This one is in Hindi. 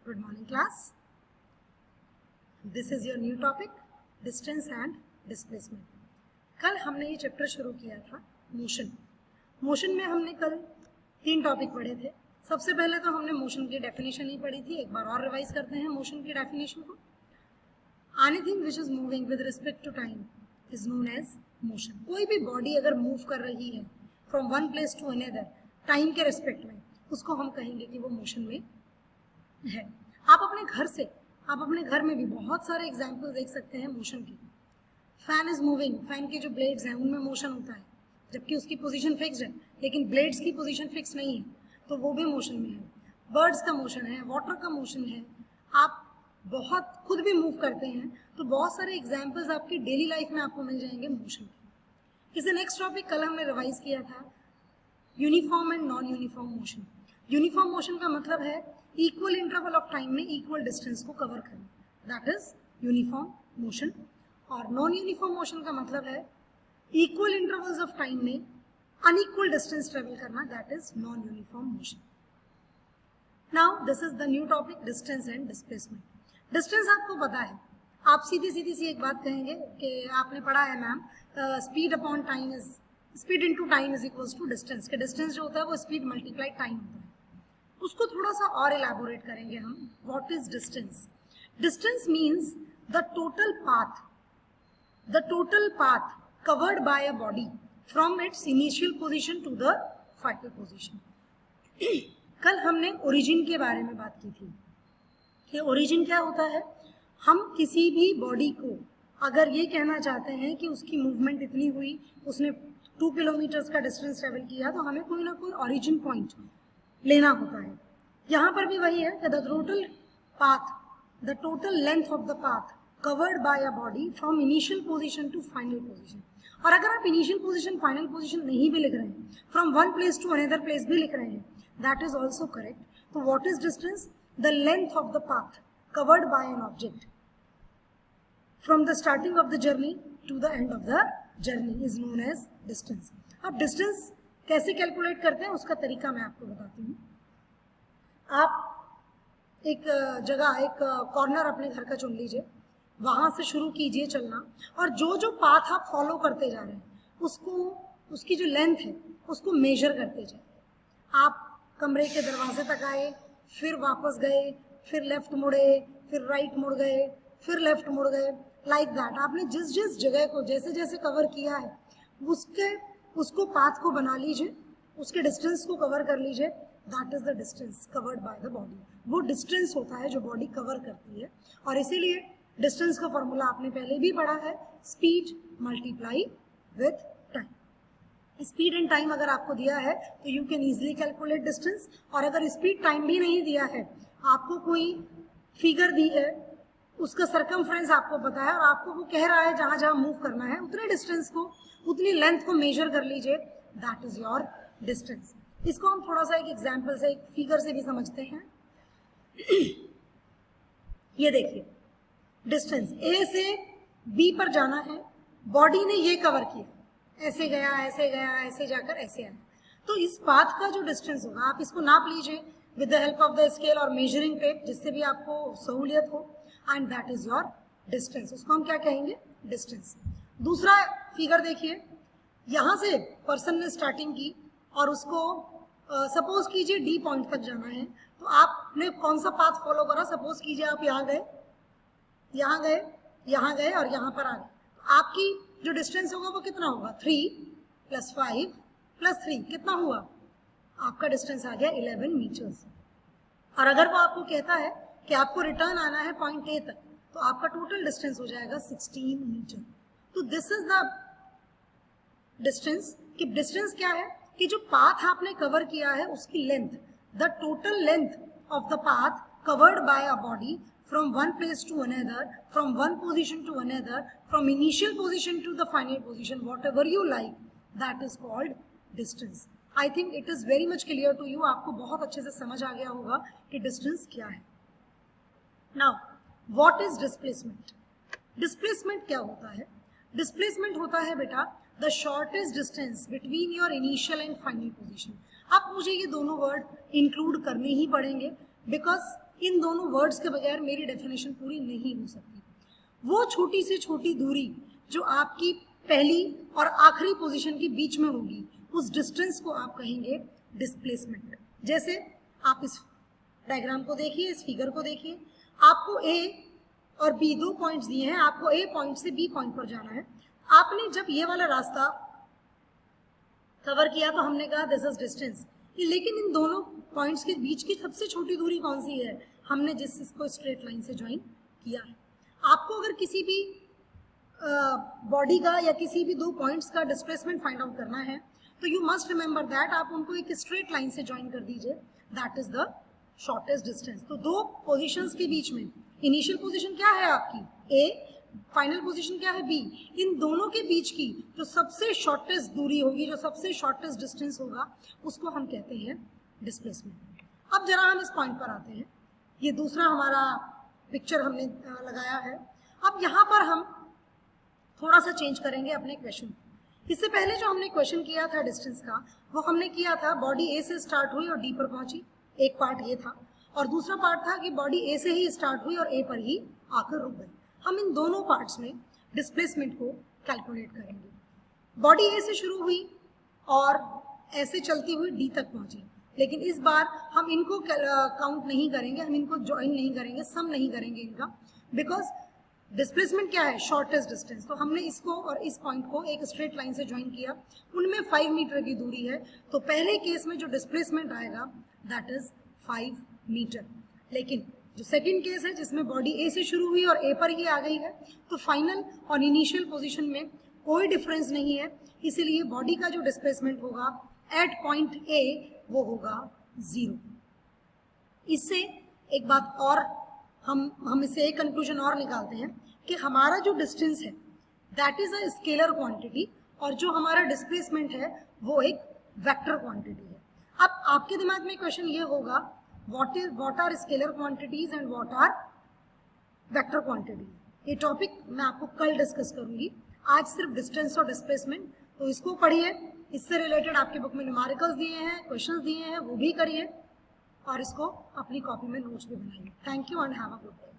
Good morning class. This is your new topic, distance and displacement. कल हमने ये चैप्टर शुरू किया था मोशन. मोशन में हमने कल 3 टॉपिक पढ़े थे. सबसे पहले तो हमने मोशन की डेफिनेशन ही पढ़ी थी. एक बार और रिवाइज करते हैं मोशन की डेफिनेशन को. Anything which is moving with respect to time is known as motion. कोई भी बॉडी अगर मूव कर रही है from one place to another time के रिस्पेक्ट में, उसको हम कहेंगे कि वो मोशन में है. आप अपने घर में भी बहुत सारे एग्जाम्पल देख सकते हैं मोशन की. फैन इज मूविंग, फैन के जो ब्लेड्स हैं उनमें मोशन होता है, जबकि उसकी पोजीशन फिक्स्ड है, लेकिन ब्लेड्स की पोजीशन फिक्स नहीं है, तो वो भी मोशन में है. बर्ड्स का मोशन है, वाटर का मोशन है. आप बहुत खुद भी मूव करते हैं, तो बहुत सारे एग्जाम्पल्स आपकी डेली लाइफ में आपको मिल जाएंगे मोशन के. इसे नेक्स्ट टॉपिक कल हमने रिवाइज किया था, uniform and non uniform motion. Uniform motion का मतलब है इक्वल इंटरवल ऑफ टाइम में इक्वल डिस्टेंस को कवर करना, दैट इज यूनिफॉर्म मोशन. और नॉन यूनिफॉर्म मोशन का मतलब है इक्वल इंटरवल्स ऑफ टाइम में अनइक्वल डिस्टेंस ट्रेवल करना, that is non uniform motion. Now this is the new topic, distance and displacement. Distance आपको पता है, आप सीधी सी एक बात कहेंगे कि आपने पढ़ा है ma'am, speed upon time is speed into time is equals to distance. के डिस्टेंस जो होता है वो स्पीड मल्टीप्लाई टाइम होता है. उसको थोड़ा सा और इलैबोरेट करेंगे हम. What is distance? Distance means the total path covered by a body from its initial position to the final position. कल हमने ओरिजिन के बारे में बात की थी कि ओरिजिन क्या होता है. हम किसी भी बॉडी को अगर ये कहना चाहते हैं कि उसकी मूवमेंट इतनी हुई, उसने 2 किलोमीटर्स का डिस्टेंस ट्रेवल किया, तो हमें कोई ना कोई ओरिजिन पॉइंट लेना होता है. यहाँ पर भी वही है कि the total length of the path covered by a body from initial position to final position. और अगर आप इनिशियल पोजीशन फाइनल पोजीशन नहीं भी लिख रहे हैं, from one place to another place भी लिख रहे हैं, दैट इज ऑल्सो करेक्ट. तो what is distance? The length of the path covered by an object from the starting of the journey to the end of the journey is known as distance. अब डिस्टेंस कैसे कैलकुलेट करते हैं उसका तरीका मैं आपको बताती हूँ. आप एक जगह, एक कॉर्नर अपने घर का चुन लीजिए, वहाँ से शुरू कीजिए चलना, और जो जो पाथ आप फॉलो करते जा रहे हैं उसकी जो लेंथ है उसको मेजर करते जाए. आप कमरे के दरवाजे तक आए, फिर वापस गए, फिर लेफ्ट मुड़े, फिर राइट मुड़ गए, फिर लेफ्ट मुड़ गए, लाइक दैट. आपने जिस जिस जगह को जैसे जैसे कवर किया है उसको पाथ को बना लीजिए, उसके डिस्टेंस को कवर कर लीजिए. That is the distance covered by the body. वो डिस्टेंस होता है जो बॉडी कवर करती है. और इसीलिए डिस्टेंस का फॉर्मूला आपने पहले भी पढ़ा है, speed multiply with time. Speed and time अगर आपको दिया है तो you can easily calculate distance. और अगर स्पीड टाइम भी नहीं दिया है, आपको कोई फिगर दी है, उसका सर्कमफ्रेंस आपको पता है, और आपको वो कह रहा है जहां जहां मूव करना है उतने डिस्टेंस को, उतनी लेंथ को मेजर कर लीजिए, दैट इज योर डिस्टेंस. इसको हम थोड़ा सा एक एग्जाम्पल से, एक फिगर से भी समझते हैं. ये देखिए, डिस्टेंस ए से बी पर जाना है, बॉडी ने ये कवर किया, ऐसे गया, ऐसे गया, ऐसे जाकर ऐसे आया. तो इस पाथ का जो डिस्टेंस होगा, आप इसको नाप लीजिए with the help of the scale और मेजरिंग टेप, जिससे भी आपको सहूलियत हो, and that is your distance. उसको हम क्या कहेंगे? डिस्टेंस. दूसरा फिगर देखिए, यहाँ से पर्सन ने स्टार्टिंग की और उसको सपोज कीजिए डी पॉइंट तक जाना है, तो आपने कौन सा पाथ फॉलो करा? सपोज कीजिए आप यहाँ गए, यहाँ गए, यहाँ गए और यहाँ पर आ गए. तो आपकी जो डिस्टेंस होगा वो कितना होगा? 3 + 5 + 3 कितना हुआ? आपका डिस्टेंस आ गया 11 मीटर्स. और अगर वो आपको कहता है कि आपको रिटर्न आना है पॉइंट ए तक, तो आपका टोटल डिस्टेंस हो जाएगा 16 मीटर. तो दिस इज द डिस्टेंस. कि डिस्टेंस क्या है? कि जो पाथ आपने कवर किया है उसकी length, the total length of the path covered by a body from one place to another, from one position to another, from initial position to the final position, whatever you like, that is called distance. I think it is very much clear to you. आपको बहुत अच्छे से समझ आ गया होगा कि distance क्या है. Now, what is displacement? Displacement क्या होता है? Displacement होता है बेटा the shortest distance between your initial and final position. आप मुझे ये दोनों वर्ड इंक्लूड करने ही पड़ेंगे, बिकॉज इन दोनों वर्ड्स के बगैर मेरी डेफिनेशन पूरी नहीं हो सकती। वो छोटी से छोटी दूरी जो आपकी पहली और आखिरी पोजीशन के बीच में होगी, उस डिस्टेंस को आप कहेंगे डिस्प्लेसमेंट। जैसे आप इस डायग्राम को देखिए, इस फिगर को देखिए, आपको ए और बी 2 पॉइंट्स दिए हैं, आपको ए पॉइंट से बी पॉइंट पर जाना है। आपने जब ये वाला रास्ता कवर किया तो हमने कहा दिस इज डिस्टेंस, लेकिन इन दोनों पॉइंट्स के बीच की सबसे छोटी दूरी कौन सी है? हमने जिस इसको स्ट्रेट लाइन से ज्वाइन किया है। आपको अगर किसी भी बॉडी का या किसी भी 2 पॉइंट्स का डिस्प्लेसमेंट फाइंड आउट करना है तो यू मस्ट रिमेंबर दैट आप उनको एक स्ट्रेट लाइन से ज्वाइन कर दीजिए, that is the shortest distance. तो 2 पोजीशंस के बीच में इनिशियल पोजीशन क्या है आपकी ए, फाइनल पोजीशन क्या है बी, इन दोनों के बीच की जो सबसे शॉर्टेस्ट दूरी होगी, जो सबसे शॉर्टेस्ट डिस्टेंस होगा, उसको हम कहते हैं डिस्प्लेसमेंट। अब जरा हम इस पॉइंट पर आते हैं। ये दूसरा हमारा पिक्चर हमने लगाया है। अब यहाँ पर हम थोड़ा सा चेंज करेंगे अपने क्वेश्चन। इससे पहले जो हमने क्वेश्चन किया था डिस्टेंस का, वो हमने किया था बॉडी ए से स्टार्ट हुई और डी पर पहुंची, एक पार्ट ये था, और दूसरा पार्ट था कि बॉडी ए से ही स्टार्ट हुई और ए पर ही आकर रुक गई। हम इन दोनों पार्ट्स में डिस्प्लेसमेंट को कैलकुलेट करेंगे। बॉडी ए से शुरू हुई और ऐसे चलती हुई डी तक पहुंची, लेकिन इस बार हम इनको काउंट नहीं करेंगे, हम इनको ज्वाइन नहीं करेंगे, सम नहीं करेंगे इनका, बिकॉज डिस्प्लेसमेंट क्या है? Shortest distance. तो हमने इसको और इस पॉइंट को एक स्ट्रेट लाइन से ज्वाइन किया, उनमें 5 मीटर की दूरी है, तो पहले केस में जो डिस्प्लेसमेंट आएगा दैट इज 5 मीटर। लेकिन जो सेकंड केस है जिसमें बॉडी ए से शुरू हुई और ए पर ही आ गई है, तो फाइनल और इनिशियल पोजीशन में कोई डिफरेंस नहीं है, इसीलिए बॉडी का जो डिस्प्लेसमेंट होगा एट पॉइंट ए वो होगा 0। इससे एक बात और हम इससे एक कंक्लूजन और निकालते हैं कि हमारा जो डिस्टेंस है that is a scalar quantity और जो हमारा डिस्प्लेसमेंट है वो एक वेक्टर क्वांटिटी है। अब आपके दिमाग में क्वेश्चन ये होगा what are scalar quantities and what are vector quantities. ये टॉपिक मैं आपको कल डिस्कस करूंगी, आज सिर्फ डिस्टेंस और डिस्प्लेसमेंट, तो इसको पढ़िए। इससे रिलेटेड आपके बुक में न्यूमेरिकल्स दिए हैं, क्वेश्चंस दिए हैं, वो भी करिए और इसको अपनी कॉपी में नोट्स भी बनाइए। Thank you and have a good day.